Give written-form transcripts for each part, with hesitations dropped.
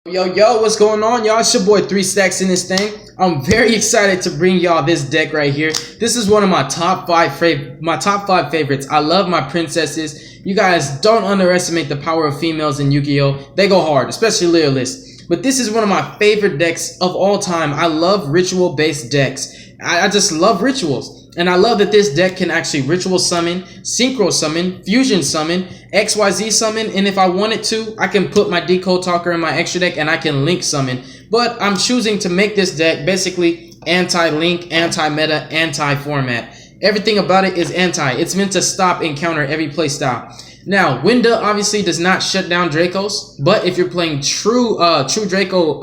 Yo, what's going on, y'all? It's your boy 3 Stacks in this thing. I'm very excited to bring y'all this deck right here. This is one of my top five favorites. I love my princesses. You guys don't underestimate the power of females in Yu-Gi-Oh. They go hard, especially Lyrilists. But this is one of my favorite decks of all time. I love ritual-based decks. I just love rituals. And I love that this deck can actually ritual summon, synchro summon, fusion summon, XYZ summon, and if I wanted to, I can put my Decode Talker in my extra deck and I can link summon. But I'm choosing to make this deck basically anti-link, anti-meta, anti-format. Everything about it is anti. It's meant to stop and counter every playstyle. Now, Winda obviously does not shut down Dracos, but if you're playing true Draco,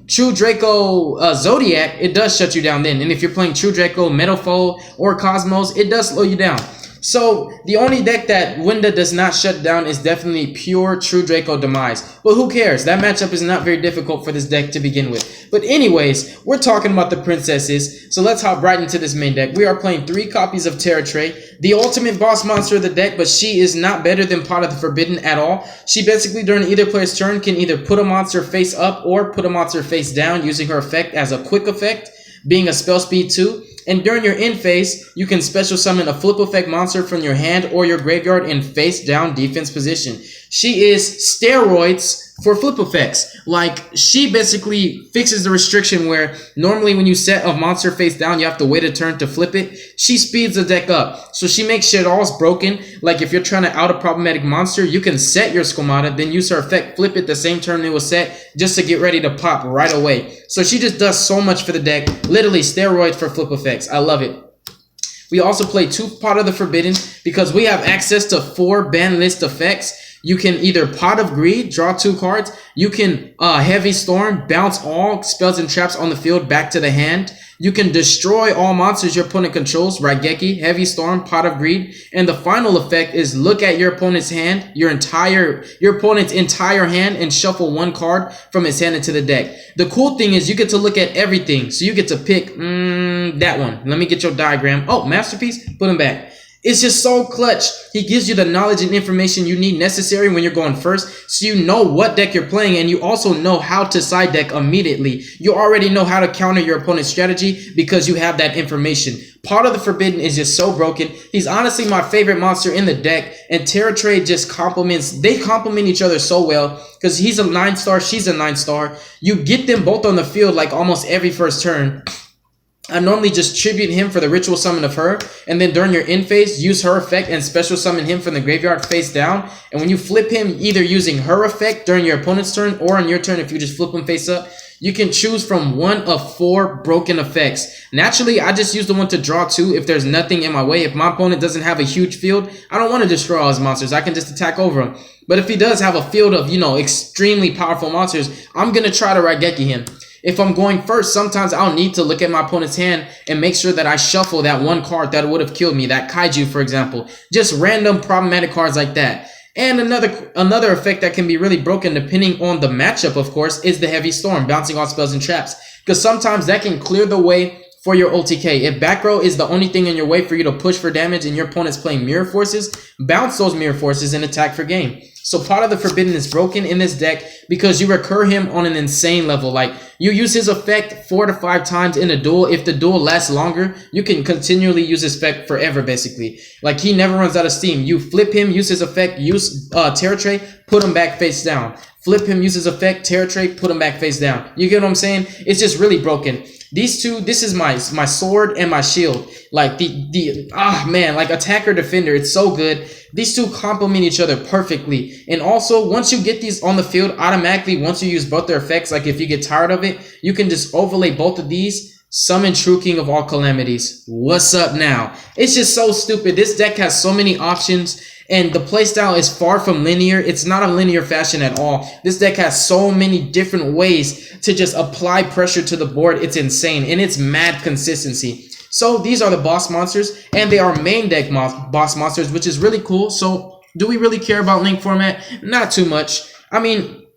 True Draco Zodiac, it does shut you down then. And if you're playing True Draco Metalfoe or Cosmos, it does slow you down. So the only deck that Winda does not shut down is definitely pure True Draco Demise. But who cares? That matchup is not very difficult for this deck to begin with. But anyways, we're talking about the princesses. So let's hop right into this main deck. We are playing 3 copies of Terratray, the ultimate boss monster of the deck, but she is not better than Pot of the Forbidden at all. She basically during either player's turn can either put a monster face up or put a monster face down using her effect as a quick effect, being a spell speed 2. And during your end phase, you can special summon a flip effect monster from your hand or your graveyard in face down defense position. She is steroids for flip effects. Like, she basically fixes the restriction where normally when you set a monster face down, you have to wait a turn to flip it. She speeds the deck up. So she makes Shaddolls broken. Like, if you're trying to out a problematic monster, you can set your Squamata, then use her effect, flip it the same turn it was set, just to get ready to pop right away. So she just does so much for the deck. Literally steroids for flip effects. I love it. We also play 2 Pot of the Forbidden because we have access to 4 ban list effects. You can either Pot of Greed, draw 2 cards. You can Heavy Storm, bounce all spells and traps on the field back to the hand. You can destroy all monsters your opponent controls, Raigeki, Heavy Storm, Pot of Greed. And the final effect is look at your opponent's hand, your opponent's entire hand, and shuffle 1 card from his hand into the deck. The cool thing is you get to look at everything. So you get to pick that one. Let me get your diagram. Oh, Masterpiece, put him back. It's just so clutch. He gives you the knowledge and information you need necessary when you're going first, so you know what deck you're playing, and you also know how to side deck immediately. You already know how to counter your opponent's strategy because you have that information. Part of the Forbidden is just so broken. He's honestly my favorite monster in the deck, and Terratray just they complement each other so well because he's a 9-star, she's a 9-star. You get them both on the field like almost every first turn. I normally just tribute him for the ritual summon of her, and then during your end phase, use her effect and special summon him from the graveyard face down. And when you flip him, either using her effect during your opponent's turn or on your turn if you just flip him face up, you can choose from 1 of 4 broken effects. Naturally, I just use the one to draw 2 if there's nothing in my way. If my opponent doesn't have a huge field, I don't want to destroy all his monsters. I can just attack over him. But if he does have a field of, extremely powerful monsters, I'm going to try to Raigeki him. If I'm going first, sometimes I'll need to look at my opponent's hand and make sure that I shuffle that 1 card that would have killed me, that Kaiju, for example. Just random problematic cards like that. And another effect that can be really broken depending on the matchup, of course, is the Heavy Storm, bouncing all spells and traps. Because sometimes that can clear the way for your OTK. If back row is the only thing in your way for you to push for damage and your opponent's playing Mirror Forces, bounce those Mirror Forces and attack for game. So Pot of the Forbidden is broken in this deck because you recur him on an insane level. Like, you use his effect 4 to 5 times in a duel. If the duel lasts longer, you can continually use his effect forever, basically. Like, he never runs out of steam. You flip him, use his effect, use Terratray, put him back face down. Flip him, use his effect, Terratray, put him back face down. You get what I'm saying? It's just really broken. These two, this is my sword and my shield. Like like attacker defender, it's so good. These two complement each other perfectly. And also, once you get these on the field, automatically, once you use both their effects, like if you get tired of it, you can just overlay both of these, summon True King of all calamities. What's up now? It's just so stupid. This deck has so many options. And the playstyle is far from linear. It's not a linear fashion at all. This deck has so many different ways to just apply pressure to the board. It's insane. And it's mad consistency. So these are the boss monsters. And they are main deck boss monsters, which is really cool. So do we really care about link format? Not too much. I mean,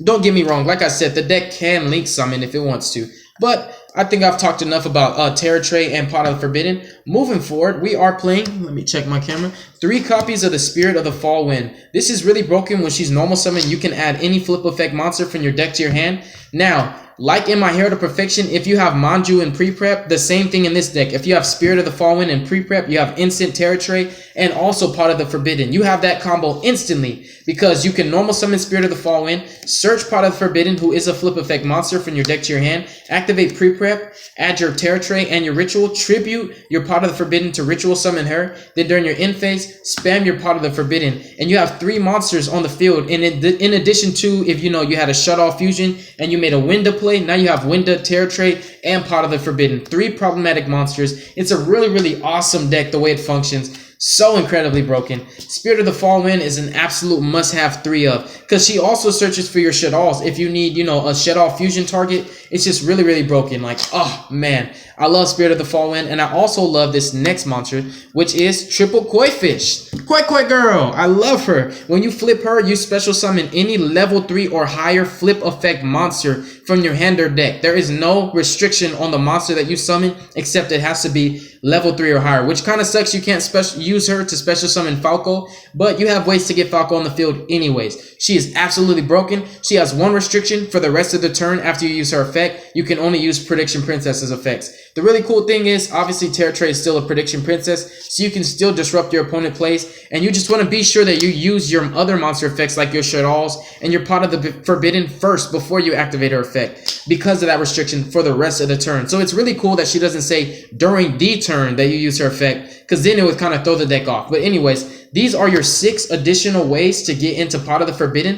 don't get me wrong. Like I said, the deck can link summon if it wants to. But I think I've talked enough about Terratray and Pot of the Forbidden. Moving forward, we are playing, let me check my camera, 3 copies of the Spirit of the Fall Wind. This is really broken. When she's normal summon, you can add any flip effect monster from your deck to your hand. Now, like in my Hero to Perfection, if you have Manju in pre-prep, the same thing in this deck. If you have Spirit of the Fall Wind in pre-prep, you have instant Terra Tray and also Pot of the Forbidden. You have that combo instantly because you can normal summon Spirit of the Fall Wind, search Pot of the Forbidden, who is a flip effect monster, from your deck to your hand, activate pre-prep, add your Terra Tray and your Ritual, tribute your Pot of the Forbidden to Ritual summon her, then during your end phase, spam your Pot of the Forbidden, and you have 3 monsters on the field. And in addition to, if you know you had a Shadoll fusion and you made a Winda play, now you have Winda, Terra Tray, and Pot of the Forbidden. 3 problematic monsters. It's a really, really awesome deck the way it functions. So incredibly broken. Spirit of the Fall Wind is an absolute must-have 3 of, because she also searches for your Shadolls. If you need, you know, a Shadoll fusion target, it's just really, really broken. Like, oh man, I love Spirit of the Fall Wind, and I also love this next monster, which is Triple Koi Fish. Koi Girl, I love her. When you flip her, you special summon any level 3 or higher flip effect monster from your hand or deck. There is no restriction on the monster that you summon, except it has to be level 3 or higher, which kind of sucks. You can't use her to special summon Falco, but you have ways to get Falco on the field anyways. She is absolutely broken. She has 1 restriction for the rest of the turn. After you use her effect, you can only use Prediction Princess's effects. The really cool thing is, obviously, Terra Tray is still a Prediction Princess, so you can still disrupt your opponent plays, and you just want to be sure that you use your other monster effects like your Shadolls and your Pot of the Forbidden first before you activate her effect, because of that restriction for the rest of the turn. So it's really cool that she doesn't say during the turn that you use her effect, because then it would kind of throw the deck off. But anyways, these are your 6 additional ways to get into Pot of the Forbidden.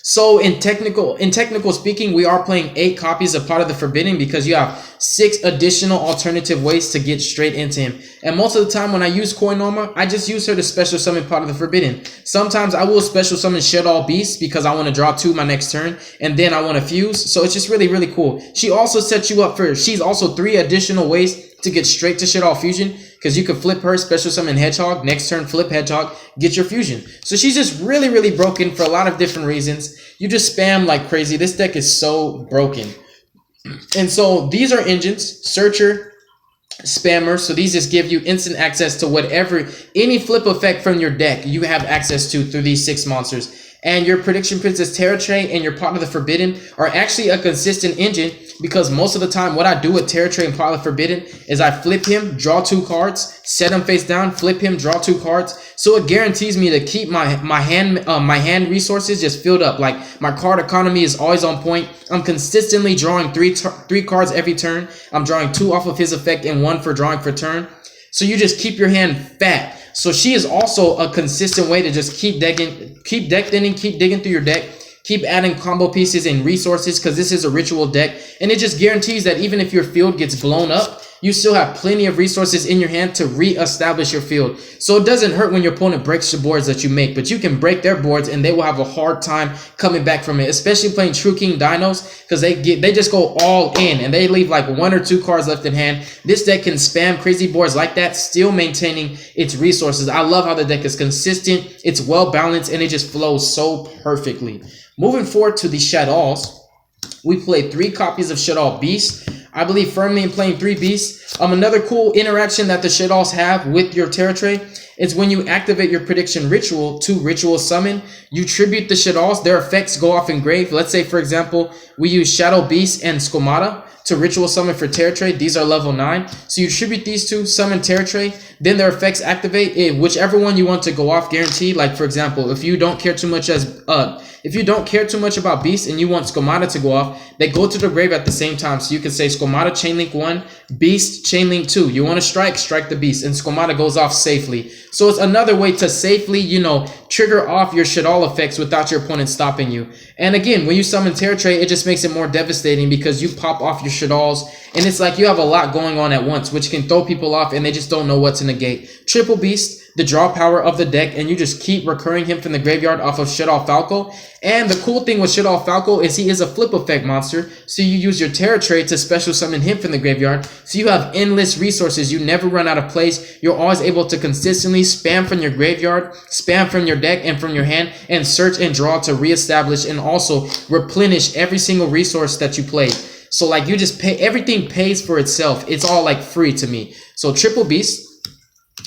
So in technical speaking, we are playing 8 copies of Pot of the Forbidden because you have 6 additional alternative ways to get straight into him. And most of the time when I use Koinoma, I just use her to special summon Pot of the Forbidden. Sometimes I will special summon Shadoll Beast because I want to draw 2 my next turn, and then I want to fuse. So it's just really, really cool. She also sets you up for, she's also 3 additional ways to get straight to Shadoll Fusion, because you can flip her, special summon Hedgehog, next turn flip Hedgehog, get your fusion. So she's just really, really broken for a lot of different reasons. You just spam like crazy. This deck is so broken. And so these are engines, Searcher, Spammer. So these just give you instant access to whatever, any flip effect from your deck you have access to through these 6 monsters. And your Prediction Princess Terra Tray and your Pot of the Forbidden are actually a consistent engine, because most of the time what I do with Terra Tray and Pot of the Forbidden is I flip him, draw 2 cards, set him face down, flip him, draw 2 cards. So it guarantees me to keep my hand resources just filled up. Like, my card economy is always on point. I'm consistently drawing 3 cards every turn. I'm drawing 2 off of his effect and 1 for drawing for turn. So you just keep your hand fat. So she is also a consistent way to just keep deck thinning, keep digging through your deck, keep adding combo pieces and resources, because this is a ritual deck, and it just guarantees that even if your field gets blown up, you still have plenty of resources in your hand to re-establish your field. So it doesn't hurt when your opponent breaks the boards that you make, but you can break their boards and they will have a hard time coming back from it, especially playing True King Dinos, because they just go all in and they leave like 1 or 2 cards left in hand. This deck can spam crazy boards like that, still maintaining its resources. I love how the deck is consistent, it's well balanced, and it just flows so perfectly. Moving forward to the Shadolls, we play 3 copies of Shadoll Beast. I believe firmly in playing 3 beasts. Another cool interaction that the Shadolls have with your Terra Tray is when you activate your Prediction Ritual to Ritual Summon, you tribute the Shadolls, their effects go off engraved. Let's say, for example, we use Shadow Beast and Skomata to Ritual Summon for Terra Tray. These are level 9. So you tribute these 2, summon Terra Tray, then their effects activate, whichever one you want to go off guaranteed. Like, for example, if you don't care too much about Beast and you want Skomata to go off, they go to the grave at the same time. So you can say Skomata Chainlink 1, Beast Chainlink 2. You want to strike the Beast, and Skomata goes off safely. So it's another way to safely, trigger off your Shadoll effects without your opponent stopping you. And again, when you summon Terra Tray, it just makes it more devastating because you pop off your Shadolls, and it's like you have a lot going on at once, which can throw people off and they just don't know what to negate. Triple Beast, the draw power of the deck, and you just keep recurring him from the graveyard off of Shadoll Falco. And the cool thing with Shadoll Falco is he is a flip effect monster, so you use your Terra Tray to special summon him from the graveyard, so you have endless resources. You never run out of plays. You're always able to consistently spam from your graveyard, spam from your deck and from your hand, and search and draw to reestablish and also replenish every single resource that you play. So like you just pay, everything pays for itself. It's all like free to me. So triple beast.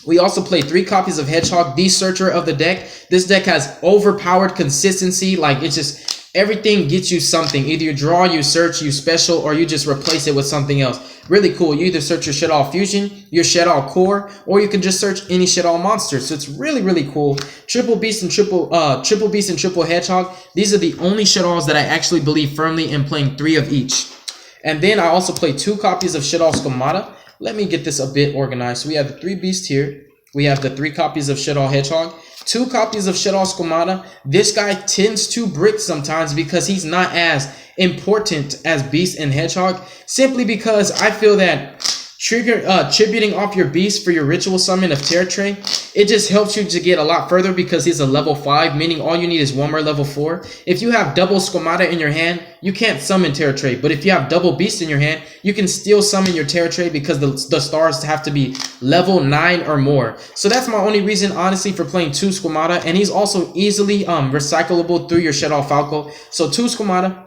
We also play 3 copies of Hedgehog, the searcher of the deck. This deck has overpowered consistency. Like it's just everything gets you something. Either you draw, you search, you special, or you just replace it with something else. Really cool. You either search your Shadoll Fusion, your Shadoll Core, or you can just search any Shadoll monster. So it's really, really cool. Triple Beast and Triple Hedgehog. These are the only Shadolls that I actually believe firmly in playing 3 of each. And then I also play 2 copies of Shadoll Squamata. Let me get this a bit organized. So we have the 3 beasts here. We have the 3 copies of Shadoll Hedgehog, 2 copies of Shadoll Squamata. This guy tends to brick sometimes because he's not as important as Beast and Hedgehog, simply because I feel that tributing off your beast for your ritual summon of Terra Tray, it just helps you to get a lot further because he's a level 5, meaning all you need is 1 more level 4. If you have double Squamata in your hand, you can't summon Terra Tray, but if you have double beast in your hand, you can still summon your Terra Tray because the stars have to be level 9 or more. So that's my only reason, honestly, for playing 2 Squamata, and he's also easily recyclable through your Shadoll Falco. So 2 Squamata.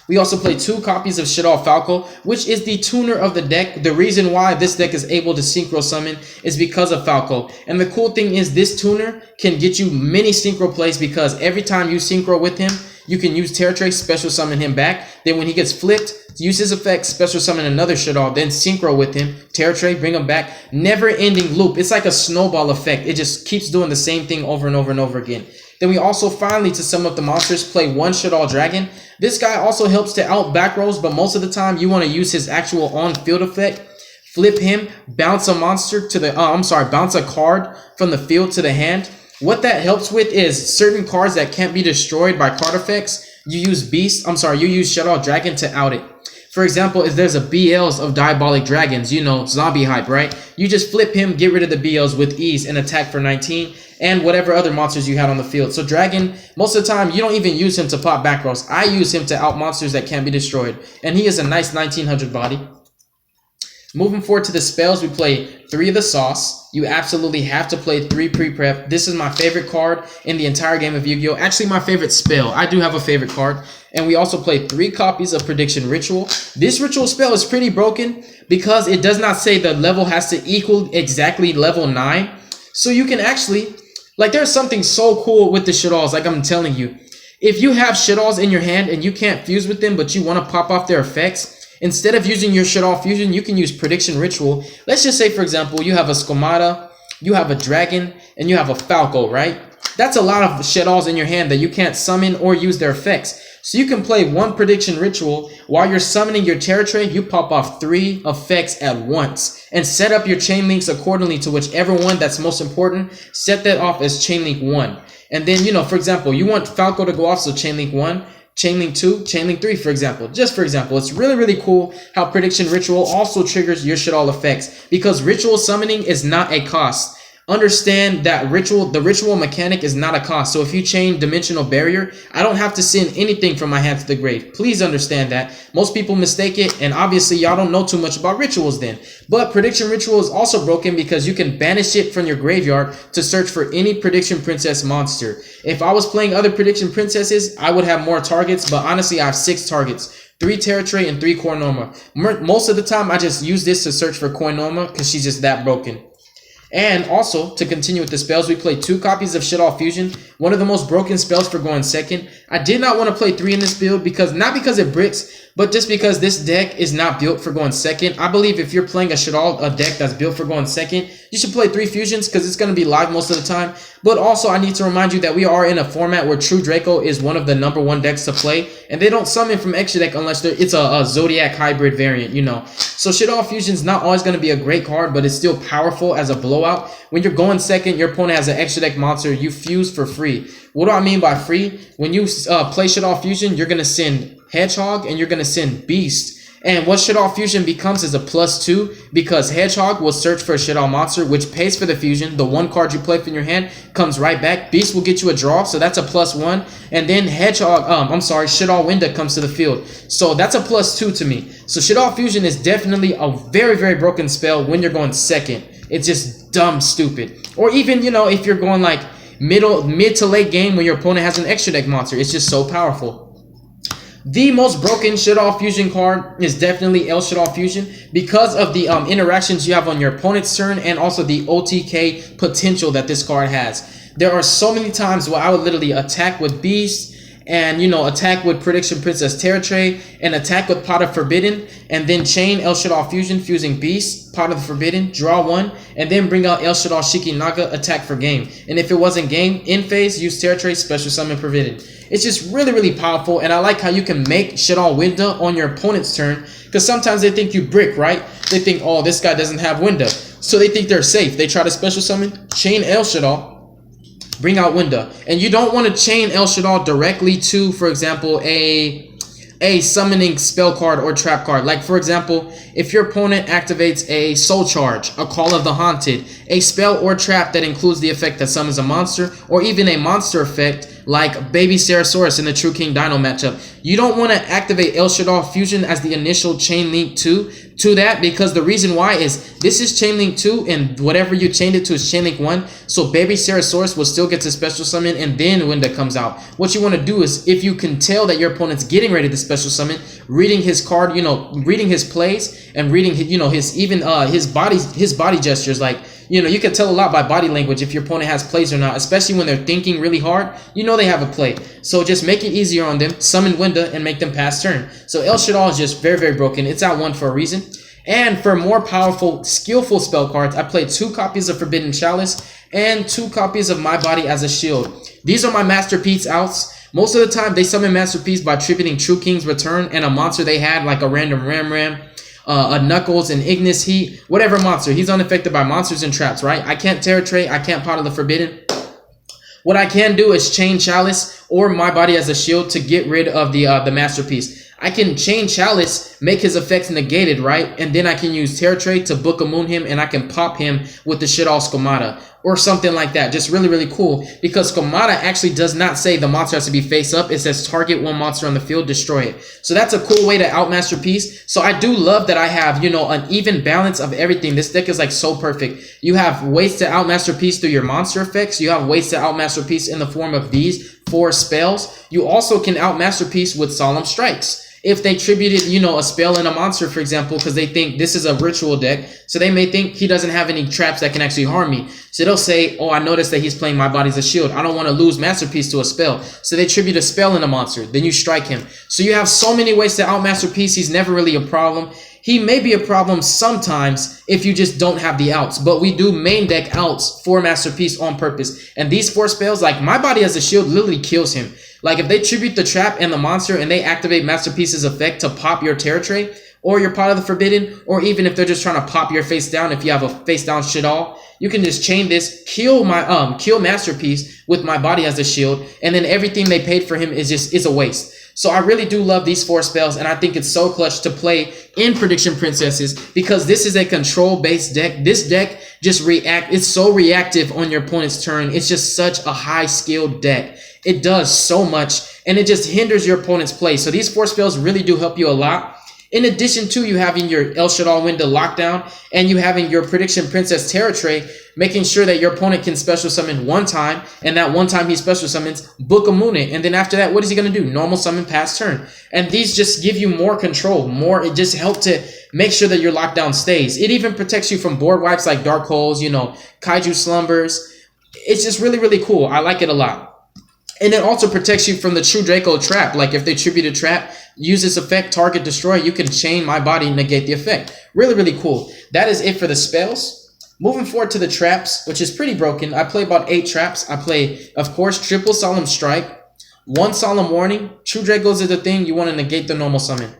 We also play 2 copies of Shadoll Falco, which is the tuner of the deck. The reason why this deck is able to synchro summon is because of Falco. And the cool thing is this tuner can get you many synchro plays because every time you synchro with him, you can use Terra Tray, special summon him back. Then when he gets flipped, use his effect, special summon another Shadoll, then synchro with him, Terra Tray, bring him back. Never ending loop. It's like a snowball effect. It just keeps doing the same thing over and over and over again. Then we also finally, to sum up the monsters, play 1 Shadoll Dragon. This guy also helps to out back rolls, but most of the time you want to use his actual on-field effect. Flip him, bounce a monster to the, bounce a card from the field to the hand. What that helps with is certain cards that can't be destroyed by card effects. You use you use Shadoll Dragon to out it. For example, if there's a BLs of Diabolic Dragons, you know, zombie hype, right? You just flip him, get rid of the BLs with ease and attack for 19 and whatever other monsters you had on the field. So Dragon, most of the time, you don't even use him to pop back rolls. I use him to out monsters that can't be destroyed. And he is a nice 1900 body. Moving forward to the spells, we play 3 of the sauce. You absolutely have to play 3 pre-prep. This is my favorite card in the entire game of Yu-Gi-Oh! Actually, my favorite spell. I do have a favorite card. And we also play 3 copies of Prediction Ritual. This ritual spell is pretty broken because it does not say the level has to equal exactly level 9. So you can actually, like, there's something so cool with the Shadolls, like I'm telling you. If you have Shadolls in your hand and you can't fuse with them, but you want to pop off their effects, instead of using your Shadoll Fusion, you can use Prediction Ritual. Let's just say, for example, you have a Squamata, you have a Dragon, and you have a Falco, right? That's a lot of Shadolls in your hand that you can't summon or use their effects. So you can play 1 Prediction Ritual while you're summoning your Terra Tray. You pop off 3 effects at once and set up your chain links accordingly to whichever one that's most important. Set that off as chain link 1. And then, you know, for example, you want Falco to go off, so chain link 1. Chain link 2, chain link 3, for example. Just for example, it's really, really cool how Prediction Ritual also triggers your Shadoll effects because ritual summoning is not a cost. Understand that the ritual mechanic is not a cost. So if you chain Dimensional Barrier, I don't have to send anything from my hand to the grave. Please understand that. Most people mistake it, and obviously y'all don't know too much about rituals then. But Prediction Ritual is also broken because you can banish it from your graveyard to search for any Prediction Princess monster. If I was playing other Prediction Princesses, I would have more targets, but honestly I have 6 targets. 3 Terra Tray and 3 Koinoma. Most of the time I just use this to search for Koinoma because she's just that broken. And also, to continue with the spells, we play 2 copies of Shadoll Fusion, one of the most broken spells for going second. I did not want to play 3 in this build because, not because it bricks, but just because this deck is not built for going second. I believe if you're playing a deck that's built for going second, you should play 3 fusions because it's going to be live most of the time. But also, I need to remind you that we are in a format where True Draco is one of the #1 decks to play, and they don't summon from extra deck unless it's a Zodiac hybrid variant, you know. So Shadoll Fusion is not always going to be a great card, but it's still powerful as a blowout. When you're going second, your opponent has an extra deck monster, you fuse for free. What do I mean by free? When you play Shadoll Fusion, you're going to send Hedgehog and you're going to send Beast. And what Shadoll Fusion becomes is a +2 because Hedgehog will search for a Shadoll monster, which pays for the fusion. The 1 card you play from your hand comes right back. Beast will get you a draw, so that's a +1. And then Shadoll Winda comes to the field. So that's a +2 to me. So Shadoll Fusion is definitely a very, very broken spell when you're going second. It's just dumb stupid. Or even, you know, if you're going like mid to late game when your opponent has an extra deck monster, it's just so powerful. The most broken Shaddoll Fusion card is definitely El Shaddoll Fusion because of the interactions you have on your opponent's turn and also the OTK potential that this card has. There are so many times where I would literally attack with Beast and, you know, attack with Prediction Princess Terratray and attack with Pot of Forbidden and then chain El Shaddoll Fusion, fusing Beast, Pot of the Forbidden, draw one, and then bring out El Shaddoll Shikinaga, attack for game. And if it wasn't game, in phase, use Terratray, special summon Forbidden. It's just really, really powerful, and I like how you can make Shaddoll Winda on your opponent's turn, because sometimes they think you brick, right? They think, oh, this guy doesn't have Winda, so they think they're safe. They try to special summon, chain El Shaddoll, bring out Winda. And you don't want to chain El Shaddoll directly to, for example, a summoning spell card or trap card. Like, for example, if your opponent activates a Soul Charge, a Call of the Haunted, a spell or trap that includes the effect that summons a monster, or even a monster effect like Baby Sarasaurus in the True King Dino matchup, you don't want to activate El Shaddoll Fusion as the initial chain link to that, because the reason why is this is chain link 2 and whatever you chained it to is chain link 1, so Baby Sarasaurus will still get to special summon and then Winda comes out. What you want to do is, if you can tell that your opponent's getting ready to special summon, reading his card, you know, reading his plays and reading, you know, his even his body gestures, like, you know, you can tell a lot by body language if your opponent has plays or not, especially when they're thinking really hard. You know they have a play. So just make it easier on them, summon Winda, and make them pass turn. So El Shaddoll is just very, very broken. It's at 1 for a reason. And for more powerful, skillful spell cards, I played 2 copies of Forbidden Chalice and 2 copies of My Body as a Shield. These are my Masterpiece outs. Most of the time, they summon Masterpiece by tributing True King's Return and a monster they had, like a random Ram, a Knuckles, an Ignis Heat, whatever monster. He's unaffected by monsters and traps, right? I can't Terratray, I can't Pot of the Forbidden. What I can do is chain Chalice or My Body as a Shield to get rid of the Masterpiece. I can chain Chalice, make his effects negated, right? And then I can use Terratray to Book a Moon him, and I can pop him with the Shaddoll Skomata or something like that. Just really, really cool, because Skomata actually does not say the monster has to be face up. It says target one monster on the field, destroy it. So that's a cool way to out Masterpiece. So I do love that I have, you know, an even balance of everything. This deck is like so perfect. You have ways to out Masterpiece through your monster effects. You have ways to out Masterpiece in the form of these 4 spells. You also can out Masterpiece with Solemn Strikes. If they tributed, you know, a spell and a monster, for example, because they think this is a ritual deck, so they may think he doesn't have any traps that can actually harm me. So they'll say, oh, I noticed that he's playing My Body as a Shield. I don't want to lose Masterpiece to a spell. So they tribute a spell and a monster. Then you strike him. So you have so many ways to out Masterpiece. He's never really a problem. He may be a problem sometimes if you just don't have the outs, but we do main deck outs for Masterpiece on purpose. And these 4 spells, like My Body as a Shield, literally kills him. Like, if they tribute the trap and the monster and they activate Masterpiece's effect to pop your Terratray or your Pot of the Forbidden, or even if they're just trying to pop your face down, if you have a face down Shaddoll, you can just chain this, kill Masterpiece with My Body as a Shield, and then everything they paid for him is a waste. So I really do love these 4 spells, and I think it's so clutch to play in Prediction Princesses, because this is a control-based deck. This deck just it's so reactive on your opponent's turn. It's just such a high-skilled deck. It does so much, and it just hinders your opponent's play. So these 4 spells really do help you a lot. In addition to you having your El Shaddoll Winda lockdown and you having your Prediction Princess Terratray, making sure that your opponent can special summon 1 time, and that 1 time he special summons, Book a Moon it, and then after that, what is he going to do? Normal summon, pass turn. And these just give you more control, it just help to make sure that your lockdown stays. It even protects you from board wipes like Dark Holes, you know, Kaiju Slumbers. It's just really, really cool. I like it a lot. And it also protects you from the True Draco trap. Like, if they tribute a trap, use this effect, target, destroy, you can chain My Body and negate the effect. Really, really cool. That is it for the spells. Moving forward to the traps, which is pretty broken. I play about 8 traps. I play, of course, triple Solemn Strike, 1 Solemn Warning. True Dracos is the thing. You want to negate the normal summon.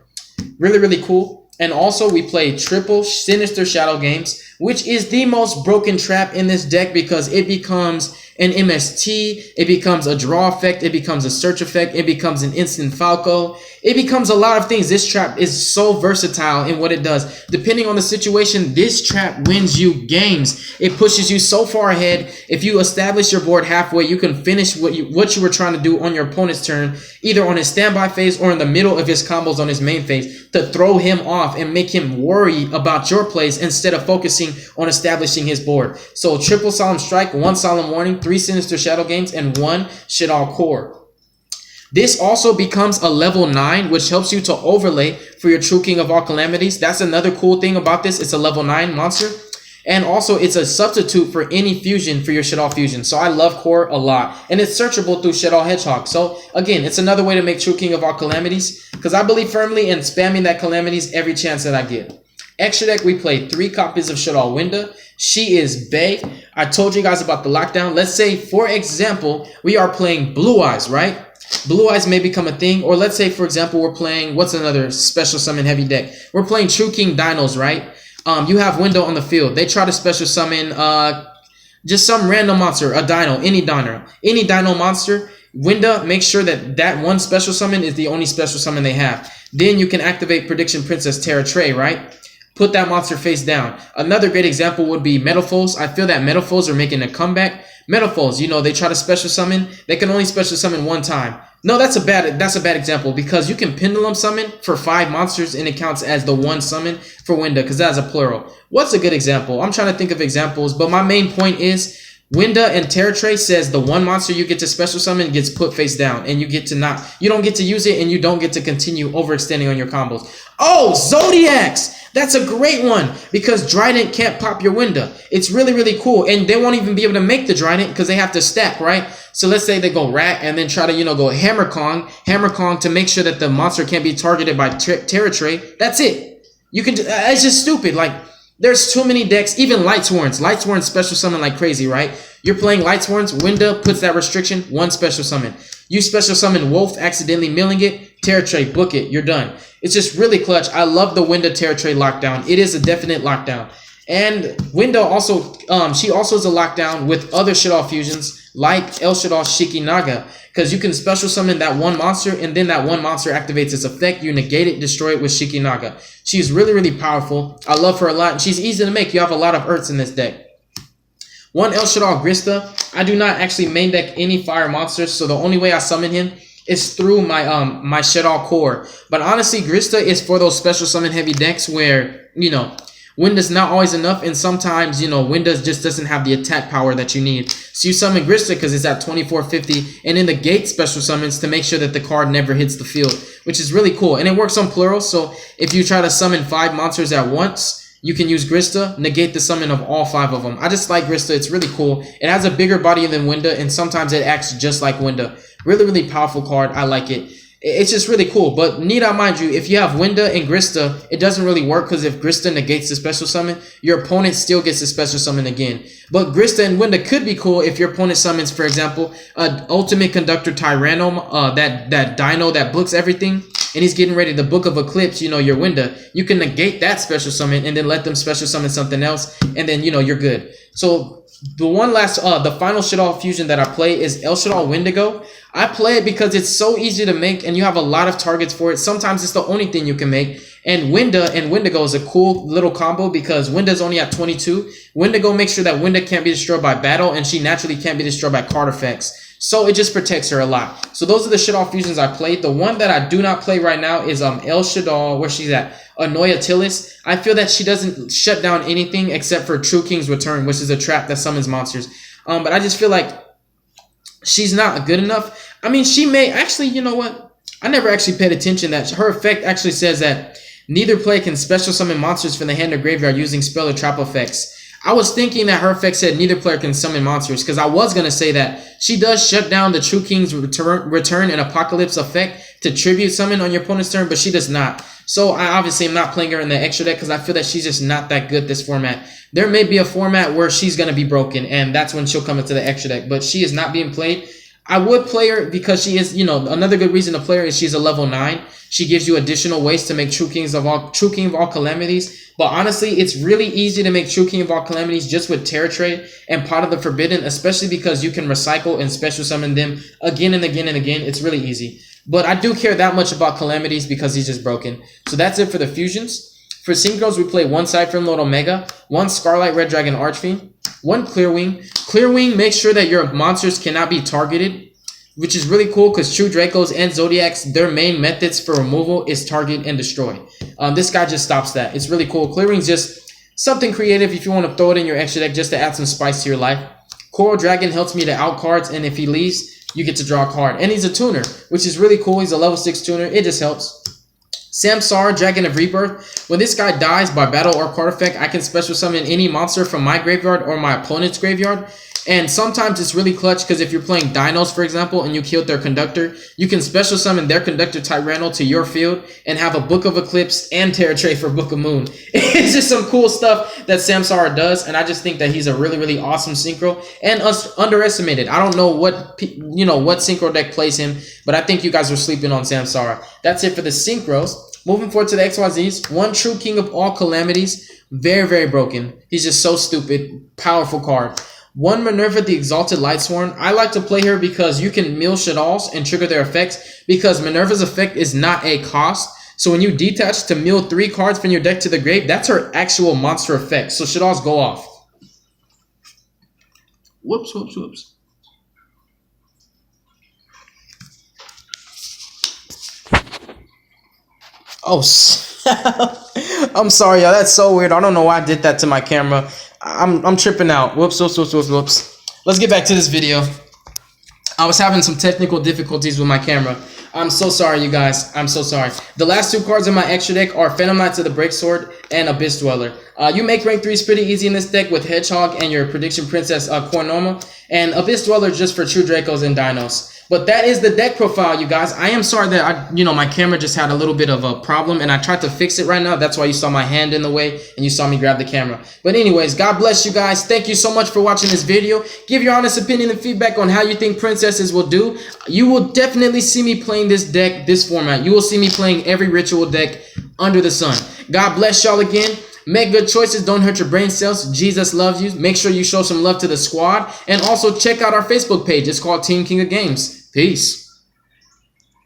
Really, really cool. And also, we play triple Sinister Shadow Games, which is the most broken trap in this deck, because it becomes an MST, it becomes a draw effect, it becomes a search effect, it becomes an instant Falco, it becomes a lot of things. This trap is so versatile in what it does. Depending on the situation, this trap wins you games. It pushes you so far ahead. If you establish your board halfway, you can finish what you were trying to do on your opponent's turn, either on his standby phase or in the middle of his combos on his main phase, to throw him off and make him worry about your plays instead of focusing on establishing his board. So triple Solemn Strike, 1 Solemn Warning, 3 Sinister Shadow Games, and 1 Shaddoll Core. This also becomes a level 9, which helps you to overlay for your True King of all calamities. That's another cool thing about this. It's a level 9 monster. And also, it's a substitute for any fusion for your Shadoll fusion. So I love Core a lot. And it's searchable through Shadoll Hedgehog. So again, it's another way to make True King of all calamities. Because I believe firmly in spamming that calamities every chance that I get. Extra deck, we play 3 copies of Shadoll Winda. She is bae. I told you guys about the lockdown. Let's say, for example, we are playing Blue Eyes, right? Blue Eyes may become a thing. Or let's say, for example, we're playing, what's another special summon heavy deck? We're playing True King Dinos, right? You have Window on the field. They try to special summon just some random monster, a dino, any dino monster. Winda, make sure that that one special summon is the only special summon they have. Then you can activate Prediction Princess Terra Trey, right? Put that monster face down. Another great example would be Metaphors. I feel that Metaphors are making a comeback. Metaphors, you know, they try to special summon. They can only special summon one time. No, that's a bad example because you can pendulum summon for 5 monsters and it counts as the one summon for Winda because that's a plural. What's a good example? I'm trying to think of examples, but my main point is Winda and Terra Trey says the one monster you get to special summon gets put face down and you don't get to use it and you don't get to continue overextending on your combos. Oh, Zodiacs! That's a great one because Trident can't pop your Winda. It's really, really cool. And they won't even be able to make the Trident because they have to stack, right? So let's say they go Rat and then try to, go Hammer Kong to make sure that the monster can't be targeted by Terra Trey. That's it. You can, it's just stupid. Like, there's too many decks. Even Lightsworns. Lightsworns special summon like crazy, right? You're playing Lightsworns. Winda puts that restriction. 1 special summon. You special summon Wolf, accidentally milling it. Terra Trey, book it. You're done. It's just really clutch. I love the Winda Terra Trey lockdown. It is a definite lockdown. And Winda also, she also is a lockdown with other Shadoll fusions like El Shaddol Shikinaga. Because you can special summon that one monster and then that one monster activates its effect. You negate it, destroy it with Shikinaga. She's really, really powerful. I love her a lot. And she's easy to make. You have a lot of Earths in this deck. One El Shaddol Grista. I do not actually main deck any fire monsters. So the only way I summon him is through my my Shadoll core. But honestly, Grista is for those special summon heavy decks where, Winda's not always enough, and sometimes, Winda just doesn't have the attack power that you need. So you summon Grista because it's at 2450, and in the gate special summons to make sure that the card never hits the field, which is really cool. And it works on plural, so if you try to summon 5 monsters at once, you can use Grista, negate the summon of all 5 of them. I just like Grista. It's really cool. It has a bigger body than Winda, and sometimes it acts just like Winda. Really, really powerful card. I like it. It's just really cool. But need I mind you, if you have Winda and Grista, it doesn't really work because if Grista negates the special summon, your opponent still gets the special summon again. But Grista and Winda could be cool if your opponent summons, for example, an Ultimate Conductor Tyranno, that dino that books everything, and he's getting ready to Book of Eclipse, your Winda. You can negate that special summon and then let them special summon something else, and then, you're good. So the one last, the final Shadoll fusion that I play is El Shaddol Wendigo. I play it because it's so easy to make and you have a lot of targets for it. Sometimes it's the only thing you can make. And Winda and Wendigo is a cool little combo because Winda's only at 22. Wendigo makes sure that Winda can't be destroyed by battle and she naturally can't be destroyed by card effects. So it just protects her a lot. So those are the Shadoll fusions I played. The one that I do not play right now is El Shaddol, where she's at, Anoia Tillis. I feel that she doesn't shut down anything except for True King's Return, which is a trap that summons monsters. But I just feel like she's not good enough. I mean, she may actually, you know what? I never actually paid attention that her effect actually says that neither player can special summon monsters from the hand or graveyard using spell or trap effects. I was thinking that her effect said neither player can summon monsters because I was going to say that she does shut down the True King's Return and Apocalypse effect to tribute summon on your opponent's turn, but she does not. So I obviously am not playing her in the extra deck because I feel that she's just not that good this format. There may be a format where she's going to be broken and that's when she'll come into the extra deck, but she is not being played. I would play her because she is, another good reason to play her is she's a level 9. She gives you additional ways to make True King of all calamities. But honestly, it's really easy to make True King of all calamities just with Terra Trade and Pot of the Forbidden, especially because you can recycle and special summon them again and again and again. It's really easy. But I do care that much about calamities because he's just broken. So that's it for the fusions. For synchros, we play 1 Cypher Lord Omega, 1 Scarlet Red Dragon Archfiend, 1 Clearwing. Clearwing makes sure that your monsters cannot be targeted, which is really cool because True Dracos and Zodiacs, their main methods for removal is target and destroy. This guy just stops that. It's really cool. Clearing's just something creative if you want to throw it in your extra deck just to add some spice to your life. Coral Dragon helps me to out cards, and if he leaves, you get to draw a card. And he's a tuner, which is really cool. He's a level 6 tuner. It just helps. Samsara, Dragon of Rebirth. When this guy dies by battle or card effect, I can special summon any monster from my graveyard or my opponent's graveyard. And sometimes it's really clutch because if you're playing Dinos, for example, and you killed their conductor, you can special summon their conductor Tyranno to your field and have a Book of Eclipse and Terra Tray for Book of Moon. It's just some cool stuff that Samsara does, and I just think that he's a really, really awesome synchro and underestimated. I don't know what synchro deck plays him, but I think you guys are sleeping on Samsara. That's it for the synchros. Moving forward to the XYZs, one true king of all calamities, very, very broken. He's just so stupid, powerful card. One Minerva the Exalted Lightsworn. I like to play her because you can mill Shadolls and trigger their effects because Minerva's effect is not a cost. So when you detach to mill 3 cards from your deck to the grave, that's her actual monster effect. So Shadolls go off. Whoops, whoops, whoops. Oh, I'm sorry, y'all. That's so weird. I don't know why I did that to my camera. I'm tripping out. Whoops, whoops, whoops, whoops, whoops. Let's get back to this video. I was having some technical difficulties with my camera. I'm so sorry, you guys. I'm so sorry. The last 2 cards in my extra deck are Phantom Knights of the Breaksword and Abyss Dweller. You make rank 3s pretty easy in this deck with Hedgehog and your Prediction Princess Kornoma, and Abyss Dweller just for True Dracos and Dinos. But that is the deck profile, you guys. I am sorry that my camera just had a little bit of a problem, and I tried to fix it right now. That's why you saw my hand in the way, and you saw me grab the camera. But anyways, God bless you guys. Thank you so much for watching this video. Give your honest opinion and feedback on how you think princesses will do. You will definitely see me playing this deck, this format. You will see me playing every ritual deck under the sun. God bless y'all again. Make good choices. Don't hurt your brain cells. Jesus loves you. Make sure you show some love to the squad. And also check out our Facebook page. It's called Team King of Games. Peace.